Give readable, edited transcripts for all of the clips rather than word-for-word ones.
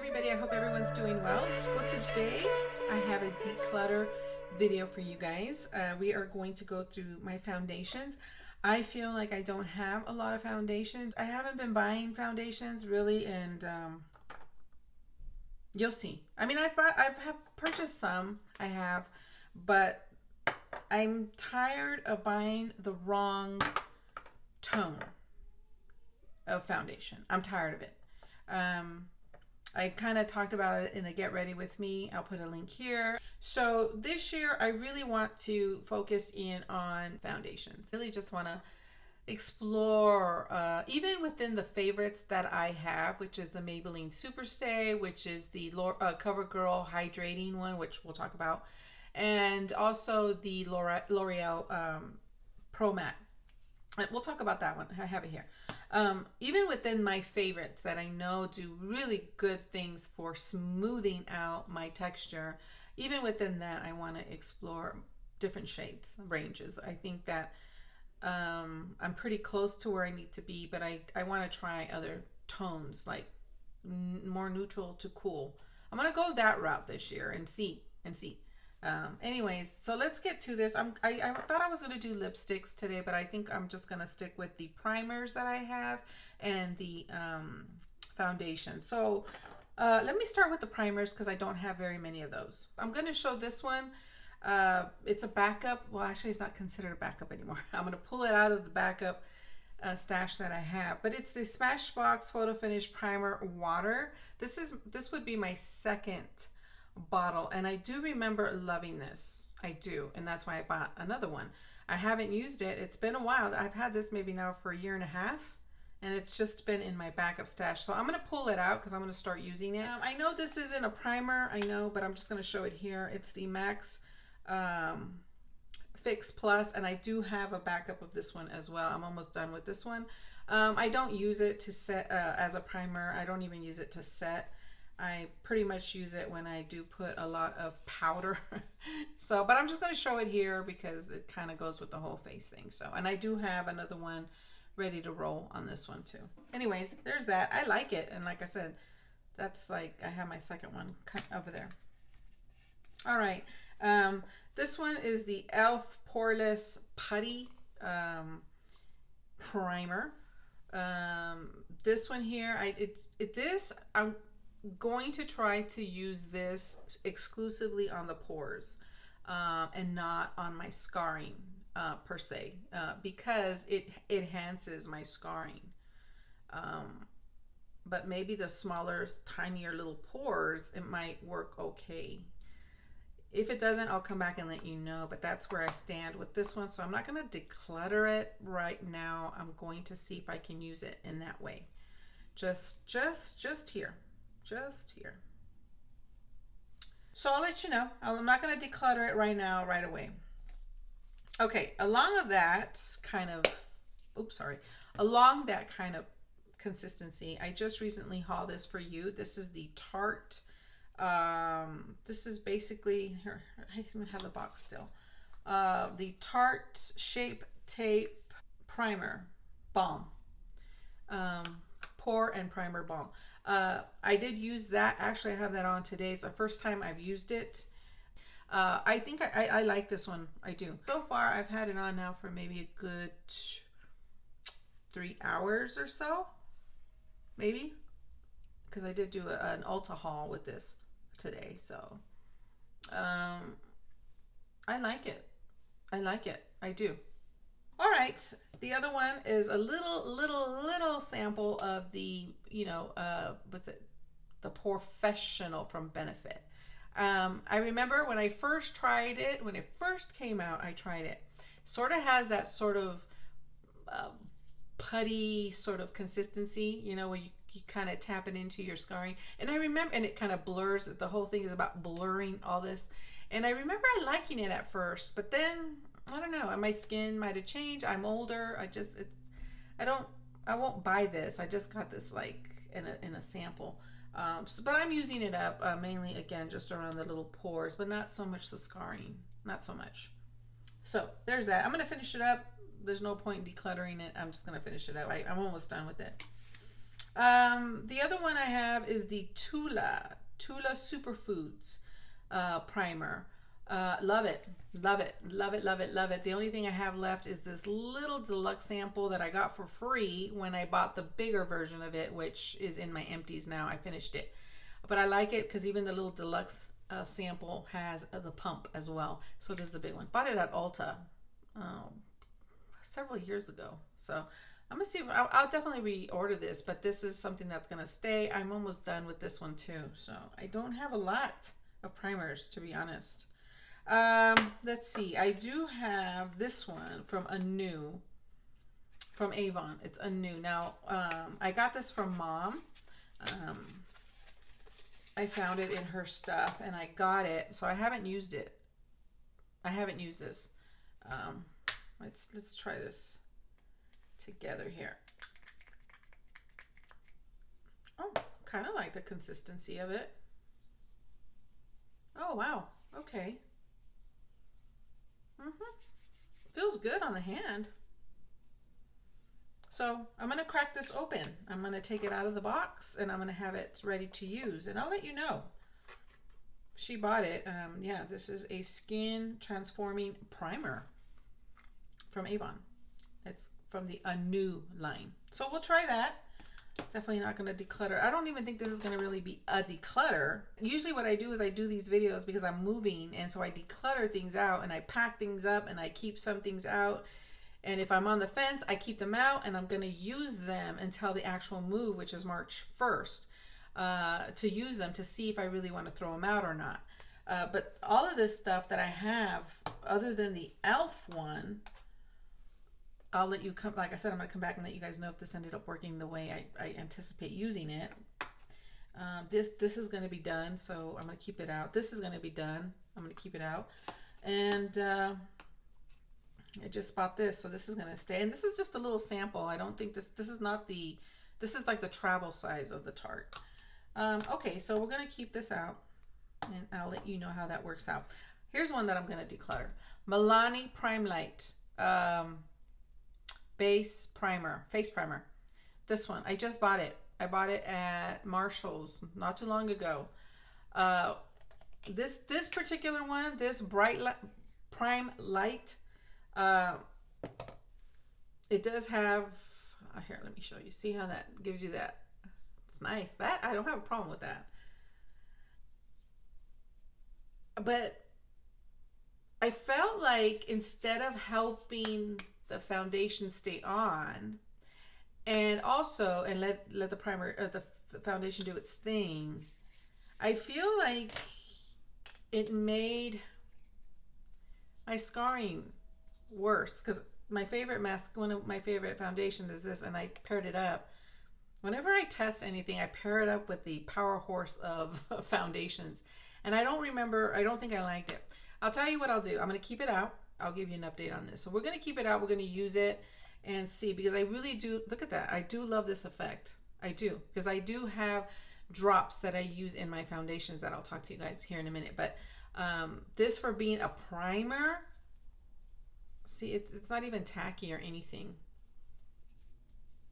everybody, I hope everyone's doing well. Well, today I have a declutter video for you guys. We are going to go through my foundations. I feel like I don't have a lot of foundations. I haven't been buying foundations really, and you'll see. I mean, I've purchased some, I have, but I'm tired of buying the wrong tone of foundation. I'm tired of it. I kind of talked about it in a Get Ready With Me. I'll put a link here. So this year, I really want to focus in on foundations. Really just want to explore, even within the favorites that I have, which is the Maybelline Superstay, which is the Covergirl Hydrating one, which we'll talk about, and also the L'Oreal Pro Matte. We'll talk about that one. I have it here. Even within my favorites that I know do really good things for smoothing out my texture, even within that, I want to explore different shades, ranges. I think that I'm pretty close to where I need to be, but I want to try other tones, like more neutral to cool. I'm going to go that route this year and see. Anyways, so let's get to this. I thought I was going to do lipsticks today, but I think I'm just going to stick with the primers that I have and the foundation. So let me start with the primers because I don't have very many of those. I'm going to show this one. It's a backup. Well, actually, it's not considered a backup anymore. I'm going to pull it out of the backup stash that I have, but it's the Smashbox Photo Finish Primer Water. This would be my second bottle, and I do remember loving this. I do, and that's why I bought another one. I haven't used it. It's been a while. I've had this maybe now for a year and a half, and it's just been in my backup stash. So I'm going to pull it out because I'm going to start using it. I know this isn't a primer, I know, but I'm just going to show it here. It's the Max Fix Plus, and I do have a backup of this one as well. I'm almost done with this one. I don't use it to set as a primer. I don't even use it to set. I pretty much use it when I do put a lot of powder. So, but I'm just going to show it here because it kind of goes with the whole face thing. So, and I do have another one ready to roll on this one too. Anyways, there's that. I like it. And like I said, that's like, I have my second one over there. All right. This one is the e.l.f. Poreless Putty Primer. This one here, I'm going to try to use this exclusively on the pores and not on my scarring per se, because it enhances my scarring. But maybe the smaller, tinier little pores, it might work okay. If it doesn't, I'll come back and let you know, but that's where I stand with this one. So I'm not going to declutter it right now. I'm going to see if I can use it in that way. Just here. Just here. So I'll let you know. I'm not going to declutter it right now, right away. Okay, along that kind of consistency, I just recently hauled this for you. This is the Tarte. This is basically, here, I even have the box still. The Tarte Shape Tape Primer Balm. Pore and Primer Balm. I did use that. Actually, I have that on today. It's the first time I've used it. I think I like this one. I do. So far, I've had it on now for maybe a good 3 hours or so. Maybe. Because I did do an Ulta haul with this today. So, I like it. I like it. I do. All right, the other one is a little sample of the, what's it? The Porefessional from Benefit. I remember when I first tried it, when it first came out, I tried it. Sort of has that sort of putty sort of consistency, where you kind of tap it into your scarring. And I remember, and it kind of blurs, the whole thing is about blurring all this. And I remember liking it at first, but then, I don't know, my skin might have changed. I'm older. I won't buy this. I just got this like in a sample. But I'm using it up mainly, again, just around the little pores, but not so much the scarring. Not so much. So there's that. I'm going to finish it up. There's no point in decluttering it. I'm just going to finish it up. I'm almost done with it. The other one I have is the Tula Superfoods primer. Love it, love it, love it, love it, love it. The only thing I have left is this little deluxe sample that I got for free when I bought the bigger version of it, which is in my empties now. I finished it, but I like it because even the little deluxe sample has the pump as well. So does the big one. Bought it at Ulta several years ago. So I'm gonna see if I'll definitely reorder this, but this is something that's gonna stay. I'm almost done with this one too, so I don't have a lot of primers, to be honest. Let's see. I do have this one from Avon. It's a new. Now, I got this from Mom. I found it in her stuff and I got it, so I haven't used it. I haven't used this. Let's try this together here. Oh, kind of like the consistency of it. Oh wow, okay. Feels good on the hand. So I'm gonna crack this open. I'm gonna take it out of the box and I'm gonna have it ready to use, and I'll let you know. She bought it. Yeah, this is a skin transforming primer from Avon. It's from the New line. So we'll try that. Definitely not going to declutter. I don't even think this is going to really be a declutter. Usually what I do is I do these videos because I'm moving, and so I declutter things out and I pack things up and I keep some things out. And if I'm on the fence, I keep them out and I'm going to use them until the actual move, which is March 1st, to use them to see if I really want to throw them out or not. But all of this stuff that I have, other than the e.l.f. one, I'll let you come, like I said, I'm going to come back and let you guys know if this ended up working the way I anticipate using it. This is going to be done, so I'm going to keep it out. This is going to be done. I'm going to keep it out. And I just bought this, so this is going to stay. And this is just a little sample. I don't think this is not the, this is like the travel size of the Tarte. Okay, so we're going to keep this out, and I'll let you know how that works out. Here's one that I'm going to declutter. Milani Prime Light. Base primer, face primer. This one, I just bought it. I bought it at Marshall's not too long ago. This particular one, this Prime Light, it does have, here, let me show you. See how that gives you that? It's nice. That, I don't have a problem with that. But I felt like instead of helping the foundation stay on, and also let the primer or the foundation do its thing, I feel like it made my scarring worse, because my favorite mask, one of my favorite foundations is this, and I paired it up. Whenever I test anything, I pair it up with the power horse of foundations, and I don't think I liked it. I'll tell you what I'll do. I'm going to keep it out. I'll give you an update on this. So we're going to keep it out. We're going to use it and see, because I really do, look at that. I do love this effect. I do, because I do have drops that I use in my foundations that I'll talk to you guys here in a minute. But this, for being a primer, see, it's not even tacky or anything.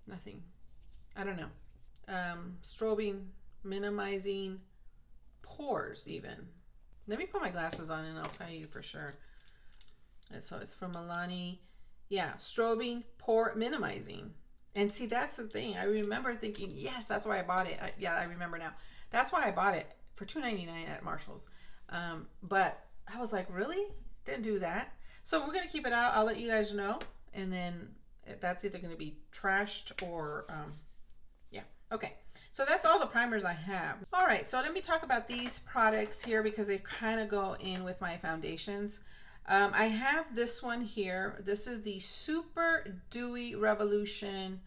Nothing. I don't know. Strobing, minimizing pores even. Let me put my glasses on and I'll tell you for sure. And so it's from Milani. Yeah, strobing, pore minimizing. And see, that's the thing. I remember thinking, yes, that's why I bought it. Yeah, I remember now. That's why I bought it for $2.99 at Marshall's. But I was like, really? Didn't do that. So we're going to keep it out. I'll let you guys know. And then that's either going to be trashed or, yeah. Okay. So that's all the primers I have. All right. So let me talk about these products here because they kind of go in with my foundations. I have this one here. This is the Super Dewy Revolution.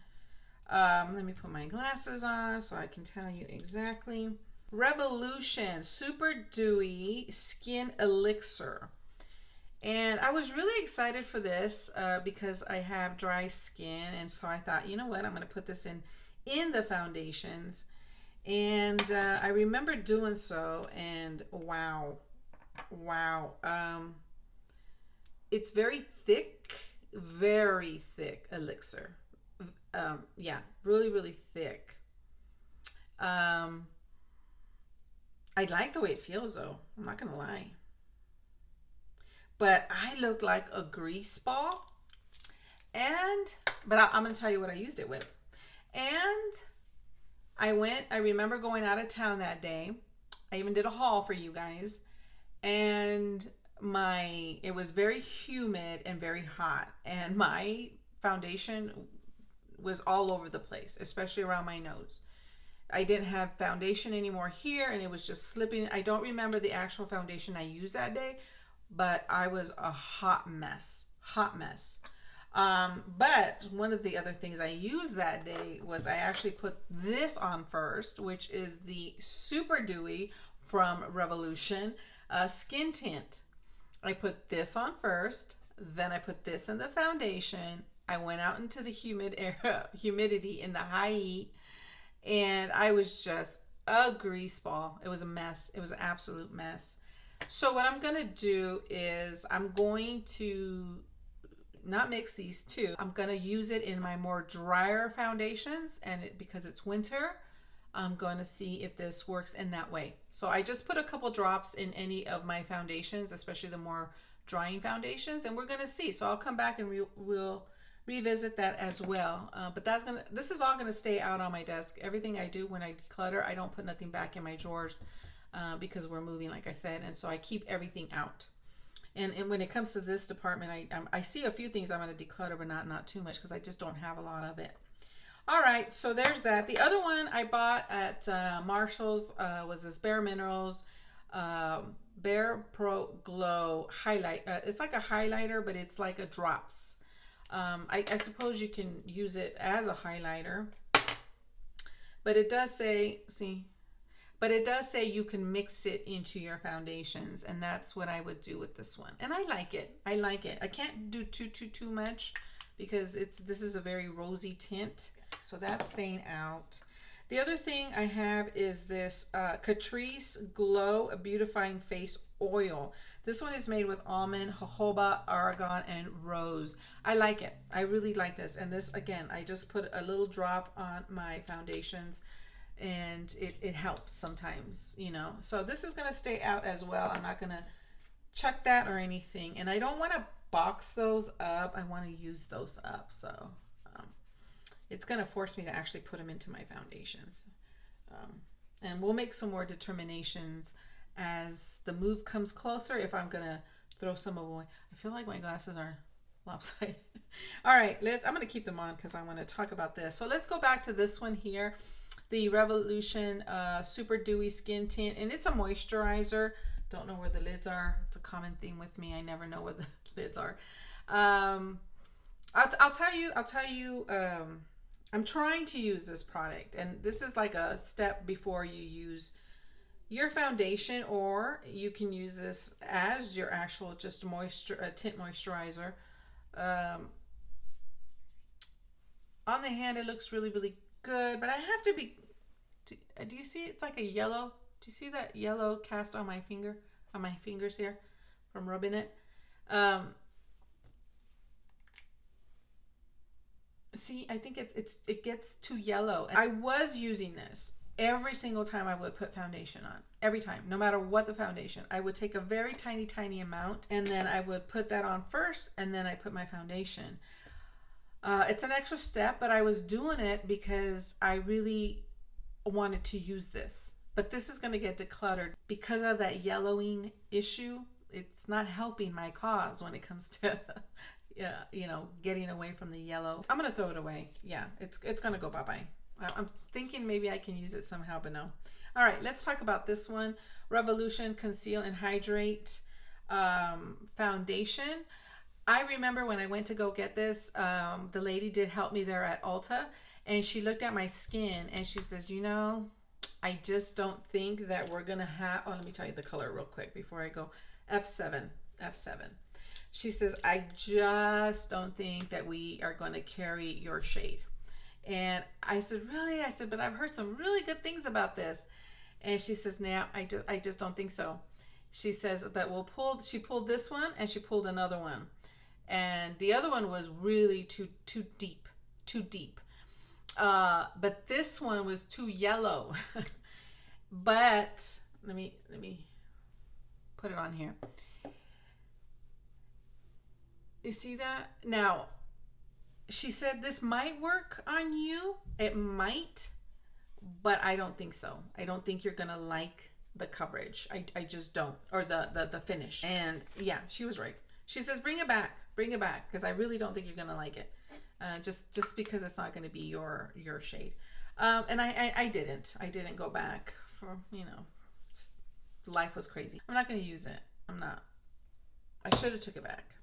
Let me put my glasses on so I can tell you exactly. Revolution Super Dewy Skin Elixir. And I was really excited for this because I have dry skin. And so I thought, you know what, I'm going to put this in the foundations. And I remember doing so, and wow. It's very thick elixir. Yeah, really thick. Um, I like the way it feels though. I'm not gonna lie. But I look like a grease ball. But I'm gonna tell you what I used it with. And I remember going out of town that day. I even did a haul for you guys. And it was very humid and very hot. And my foundation was all over the place, especially around my nose. I didn't have foundation anymore here, and it was just slipping. I don't remember the actual foundation I used that day, but I was a hot mess. But one of the other things I used that day was I actually put this on first, which is the Super Dewy from Revolution skin tint. I put this on first, then I put this in the foundation. I went out into the humidity in the high heat, and I was just a grease ball. It was a mess. It was an absolute mess. So what I'm going to do is I'm going to not mix these two. I'm going to use it in my more drier foundations, and because it's winter, I'm going to see if this works in that way. So I just put a couple drops in any of my foundations, especially the more drying foundations, and we're going to see. So I'll come back and we'll revisit that as well. But this is all gonna stay out on my desk. Everything I do when I declutter, I don't put nothing back in my drawers because we're moving, like I said, and so I keep everything out. And when it comes to this department, I see a few things I'm gonna declutter, but not too much because I just don't have a lot of it. All right, so there's that. The other one I bought at Marshall's was this Bare Minerals Bare Pro Glow highlight. It's like a highlighter, but it's like a drops. I suppose you can use it as a highlighter, but it does say, you can mix it into your foundations, and that's what I would do with this one. And I like it. I can't do too much because this is a very rosy tint, so that's staying out. The other thing I have is this Catrice Glow Beautifying Face Oil. This one is made with almond, jojoba, argan, and rose. I like it. I really like this. And this, again, I just put a little drop on my foundations, and it helps sometimes, you know. So this is going to stay out as well. I'm not going to chuck that or anything. And I don't want to box those up. I want to use those up. So it's going to force me to actually put them into my foundations. And we'll make some more determinations as the move comes closer if I'm going to throw some away. I feel like my glasses are lopsided. All right, I'm going to keep them on because I want to talk about this. So let's go back to this one here, the Revolution Super Dewy Skin Tint, and it's a moisturizer. Don't know where the lids are. It's a common theme with me. I never know where the lids are. I'll tell you. I'm trying to use this product, and this is like a step before you use your foundation, or you can use this as your actual just tint moisturizer. On the hand, it looks really good, but I have to be. Do you see? It's like a yellow. Do you see that yellow cast on my finger, on my fingers here, from rubbing it? See, I think it gets too yellow. I was using this every single time I would put foundation on. Every time, no matter what the foundation. I would take a very tiny amount, and then I would put that on first, and then I put my foundation. It's an extra step, but I was doing it because I really wanted to use this. But this is going to get decluttered because of that yellowing issue. It's not helping my cause when it comes to you know, getting away from the yellow. I'm gonna throw it away. Yeah, it's gonna go bye-bye. I'm thinking maybe I can use it somehow, but no. All right, let's talk about this one. Revolution Conceal and Hydrate foundation. I remember when I went to go get this, the lady did help me there at Ulta, and she looked at my skin and she says, you know, I just don't think that we're gonna have, oh, let me tell you the color real quick before I go. F7. She says, I just don't think that we are going to carry your shade. And I said, really? I said, but I've heard some really good things about this. And she says, nah, I just don't think so. She says, but she pulled this one, and she pulled another one. And the other one was really too deep. But this one was too yellow. But let me put it on here. You see that? Now, she said this might work on you. It might, but I don't think so. I don't think you're gonna like the coverage. I just don't. Or the finish. And yeah, she was right. She says bring it back, because I really don't think you're gonna like it. Just because it's not gonna be your shade. And I didn't go back for, you know, just, life was crazy. I'm not gonna use it. I'm not. I should have took it back,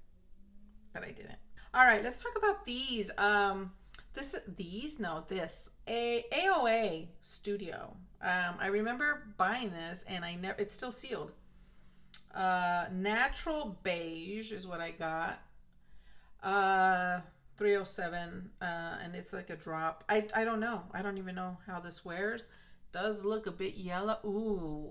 but I didn't. All right, let's talk about these. This AOA Studio. I remember buying this, and it's still sealed. Natural beige is what I got. 307, and it's like a drop. I don't know. I don't even know how this wears. Does look a bit yellow. Ooh.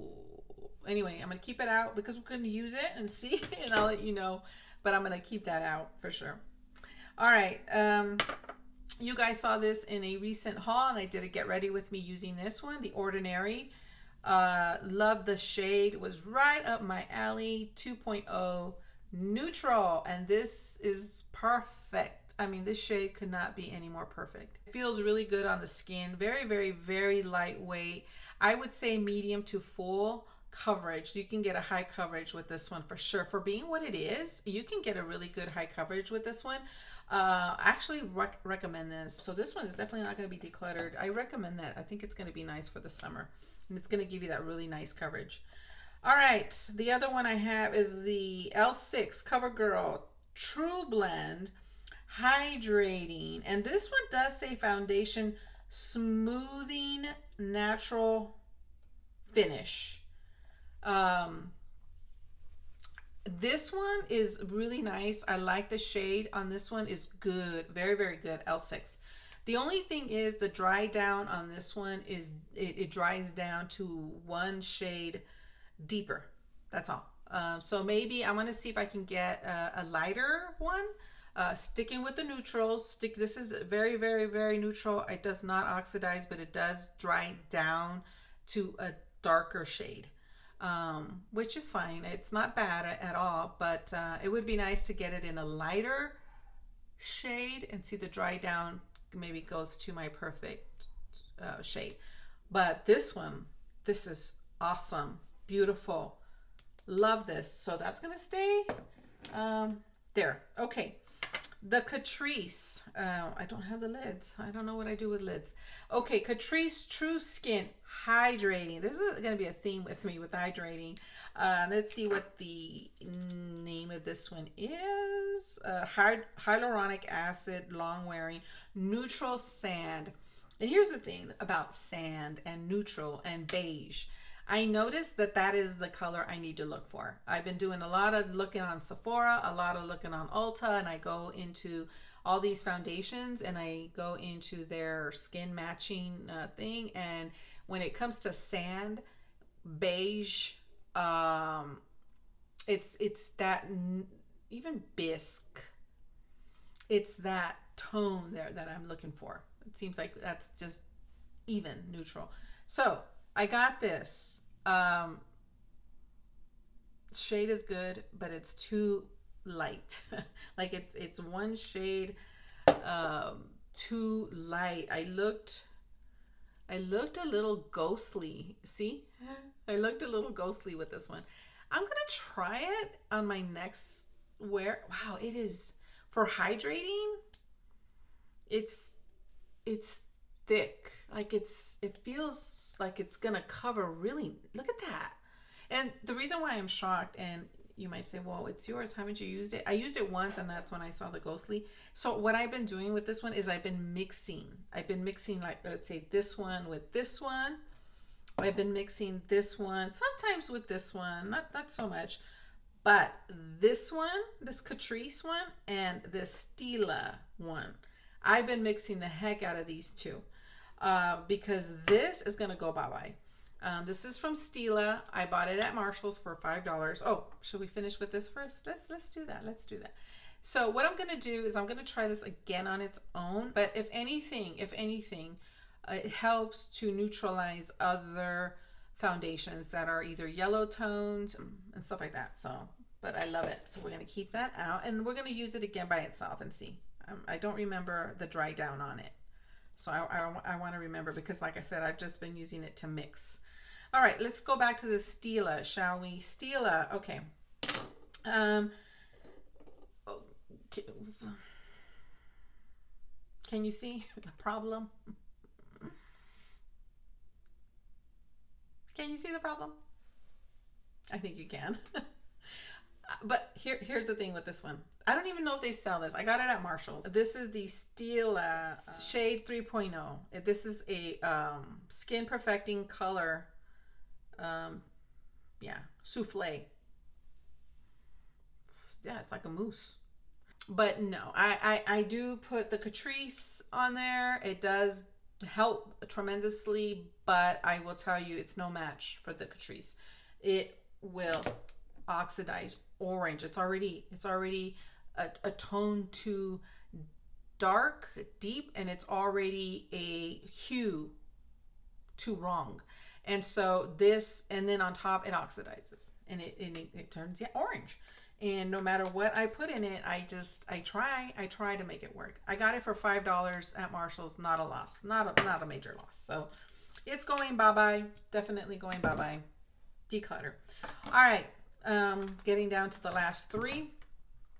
Anyway, I'm gonna keep it out because we're gonna use it and see, and I'll let you know. But I'm gonna keep that out for sure. All right. You guys saw this in a recent haul, and I did a get ready with me using this one, the Ordinary. Love the shade. It was right up my alley. 2.0 neutral, and this is perfect. I mean, this shade could not be any more perfect. It feels really good on the skin. Very, very, very lightweight. I would say medium to full coverage. You can get a high coverage with this one for sure. For being what it is, you can get a really good high coverage with this one. Actually recommend this. So this one is definitely not going to be decluttered. I recommend that. I think it's going to be nice for the summer, and it's going to give you that really nice coverage. All right, the other one I have is the L6 Covergirl True Blend Hydrating, and this one does say foundation smoothing natural finish. This one is really nice. I like the shade on this one. Is good. Very, very good. L6. The only thing is the dry down on this one is it dries down to one shade deeper. That's all. So maybe I'm going to see if I can get a lighter one. Sticking with the neutrals. This is very, very, very neutral. It does not oxidize, but it does dry down to a darker shade. Which is fine. It's not bad at all, but it would be nice to get it in a lighter shade and see the dry down maybe goes to my perfect shade. But this one, this is awesome. Beautiful. Love this. So that's going to stay there. Okay. The Catrice. I don't have the lids. I don't know what I do with lids. Okay, Catrice True Skin Hydrating. This is going to be a theme with me with hydrating. Let's see what the name of this one is. Hyaluronic acid, long wearing, neutral sand. And here's the thing about sand and neutral and beige. I noticed that is the color I need to look for. I've been doing a lot of looking on Sephora, a lot of looking on Ulta, and I go into all these foundations and I go into their skin matching thing. And when it comes to sand, beige, it's that, even bisque, it's that tone there that I'm looking for. It seems like that's just even neutral. So I got this. Shade is good, but it's too light. Like it's one shade too light. I looked a little ghostly. See? I looked a little ghostly with this one. I'm gonna try it on my next wear. Wow, it is for hydrating. It's thick. Like it feels like it's gonna cover really. Look at that. And the reason why I'm shocked, and you might say, well, it's yours, haven't you used it? I used it once, and that's when I saw the ghostly. So what I've been doing with this one is I've been mixing, like, let's say this one with this one. I've been mixing this one sometimes with this one, not so much, but this one, this Catrice one, and this Stila one, I've been mixing the heck out of these two. Because this is gonna go bye-bye. This is from Stila. I bought it at Marshall's for $5. Oh, should we finish with this first? Let's do that. So what I'm going to do is I'm going to try this again on its own. But if anything, it helps to neutralize other foundations that are either yellow tones and stuff like that. So, but I love it. So we're going to keep that out and we're going to use it again by itself and see. I don't remember the dry down on it. So I want to remember because like I said, I've just been using it to mix. All right, let's go back to the Stila, shall we? Stila, okay. Can you see the problem? Can you see the problem? I think you can. But here's the thing with this one. I don't even know if they sell this. I got it at Marshall's. This is the Stila Shade 3.0. This is a skin perfecting color. Yeah, souffle. Yeah, it's like a mousse. But no, I do put the Catrice on there. It does help tremendously, but I will tell you it's no match for the Catrice. It will oxidize orange. It's already a tone too dark, deep, and it's already a hue too wrong. And so this, and then on top it oxidizes and it turns orange. And no matter what I put in it, I try to make it work. I got it for $5 at Marshall's, not a loss, not a major loss. So it's going bye-bye, definitely going bye-bye. Declutter. All right, getting down to the last three.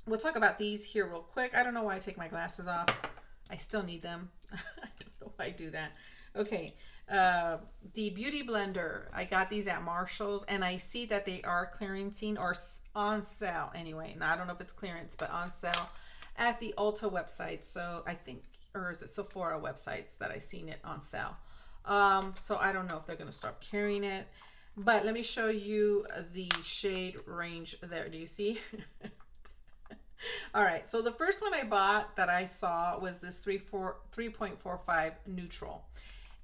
We'll talk about these here real quick. I don't know why I take my glasses off. I still need them. I don't know why I do that. Okay, the Beauty Blender. I got these at Marshall's, and I see that they are clearancing or on sale anyway. Now, I don't know if it's clearance, but on sale at the Ulta website. So I think, or is it Sephora websites that I seen it on sale. So I don't know if they're going to stop carrying it. But let me show you the shade range there. Do you see? All right, so the first one I bought that I saw was this 3.45 neutral.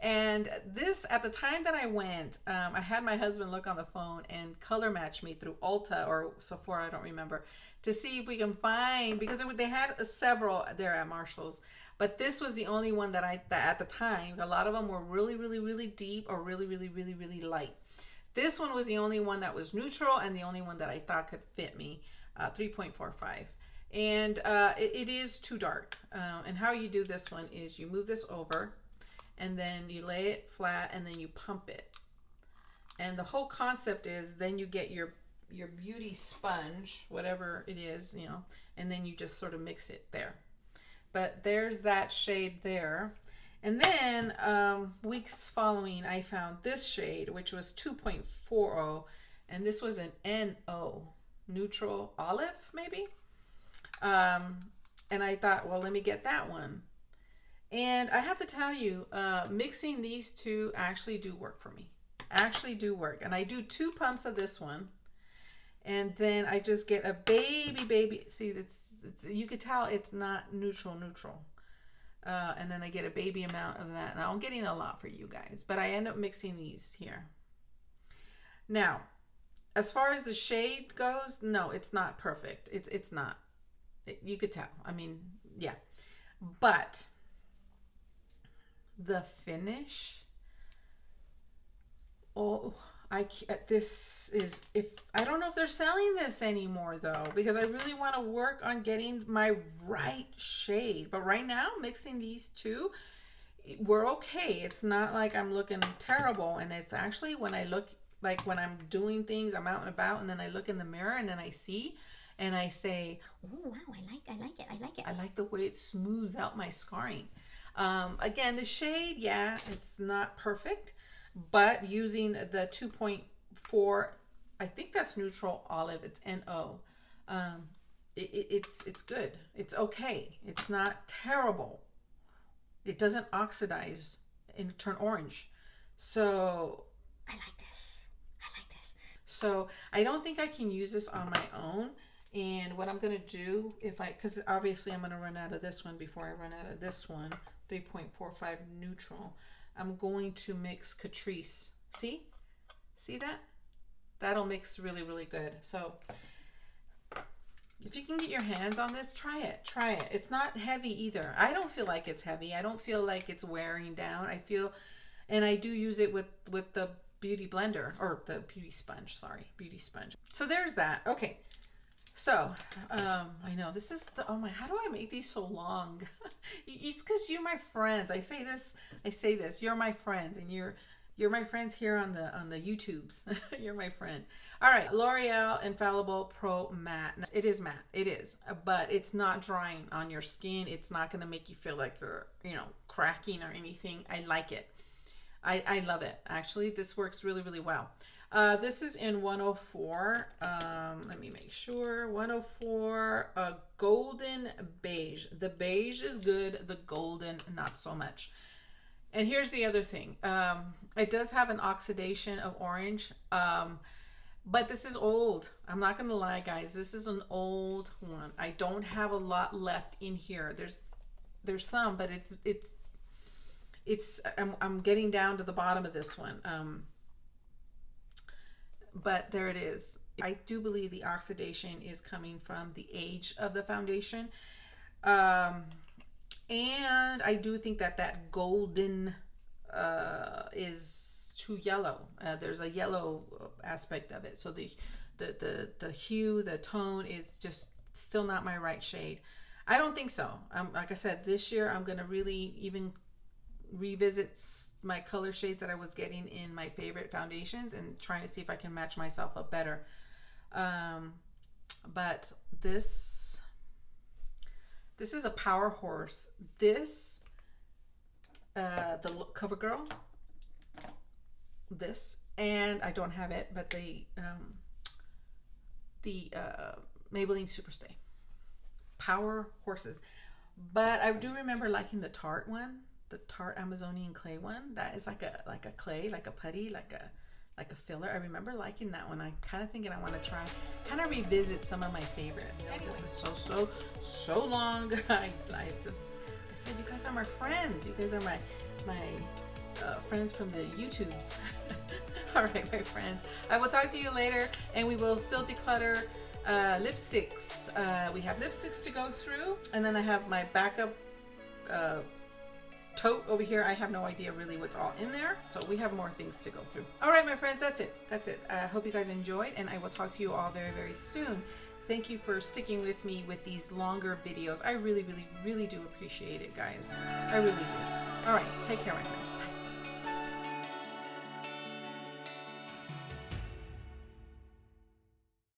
And this, at the time that I went, I had my husband look on the phone and color match me through Ulta or Sephora, I don't remember, to see if we can find, because they had several there at Marshall's, but this was the only one that at the time, a lot of them were really, really, really deep or really, really, really, really light. This one was the only one that was neutral and the only one that I thought could fit me, 3.45. And it is too dark. And how you do this one is you move this over and then you lay it flat and then you pump it. And the whole concept is then you get your beauty sponge, whatever it is, you know, and then you just sort of mix it there. But there's that shade there. And then weeks following, I found this shade, which was 2.40, and this was an NO, neutral olive, maybe. And I thought, well, let me get that one. And I have to tell you, mixing these two actually do work for me. Actually do work. And I do 2 pumps of this one. And then I just get a baby. See, it's you could tell it's not neutral. And then I get a baby amount of that. Now I'm getting a lot for you guys, but I end up mixing these here. Now, as far as the shade goes, no, it's not perfect. It's not. You could tell. I mean, yeah. But the finish, oh, this is, if I don't know if they're selling this anymore though, because I really want to work on getting my right shade. But right now, mixing these two, we're okay. It's not like I'm looking terrible. And it's actually when I look, like when I'm doing things, I'm out and about, and then I look in the mirror and then I see and I say, oh wow, I like it. I like the way it smooths out my scarring. Again, the shade, yeah, it's not perfect, but using the 2.4, I think that's neutral olive, it's NO. It's good. It's okay. It's not terrible. It doesn't oxidize and turn orange. So I like this. So I don't think I can use this on my own. And what I'm going to do, because obviously I'm going to run out of this one before I run out of this one, 3.45 neutral. I'm going to mix Catrice. See that? That'll mix really, really good. So If you can get your hands on this, try it. Try it. It's not heavy either. I don't feel like it's heavy. I don't feel like it's wearing down. I feel, and I do use it with the beauty blender, or the beauty sponge, sorry, beauty sponge. So there's that. Okay. So, I know this is the, oh my, how do I make these so long? It's because you're my friends. I say this, you're my friends, and you're my friends here on the YouTubes. You're my friend. All right, L'Oreal Infallible Pro Matte. It is matte, it is, but it's not drying on your skin. It's not gonna make you feel like you're, you know, cracking or anything. I like it. I love it. Actually, this works really, really well. This is in 104. Let me make sure. 104, golden beige. The beige is good, the golden not so much. And here's the other thing. It does have an oxidation of orange, but this is old. I'm not gonna lie, guys. This is an old one. I don't have a lot left in here. There's some, but I'm getting down to the bottom of this one. But there it is. I do believe the oxidation is coming from the age of the foundation. And I do think that golden is too yellow. There's a yellow aspect of it. So the hue, the tone is just still not my right shade. I don't think so. Like I said, this year I'm going to really even revisit my color shades that I was getting in my favorite foundations and trying to see if I can match myself up better. But this is a power horse. This, the Covergirl, this, and I don't have it, but the Maybelline Superstay. Power horses. But I do remember liking the Tarte one, the Tarte Amazonian clay one. That is like a clay, like a putty, like a filler. I remember liking that one. I kind of thinking I want to try, kind of revisit some of my favorites. Anyway. This is so long. I said, you guys are my friends. You guys are my friends from the YouTubes. All right, my friends. I will talk to you later, and we will still declutter lipsticks. We have lipsticks to go through, and then I have my backup tote over here. I have no idea really what's all in there, so we have more things to go through. All right, my friends, that's it. I hope you guys enjoyed, and I will talk to you all very, very soon. Thank you for sticking with me with these longer videos. I really, really, really do appreciate it, guys. I really do. All right, take care, my friends.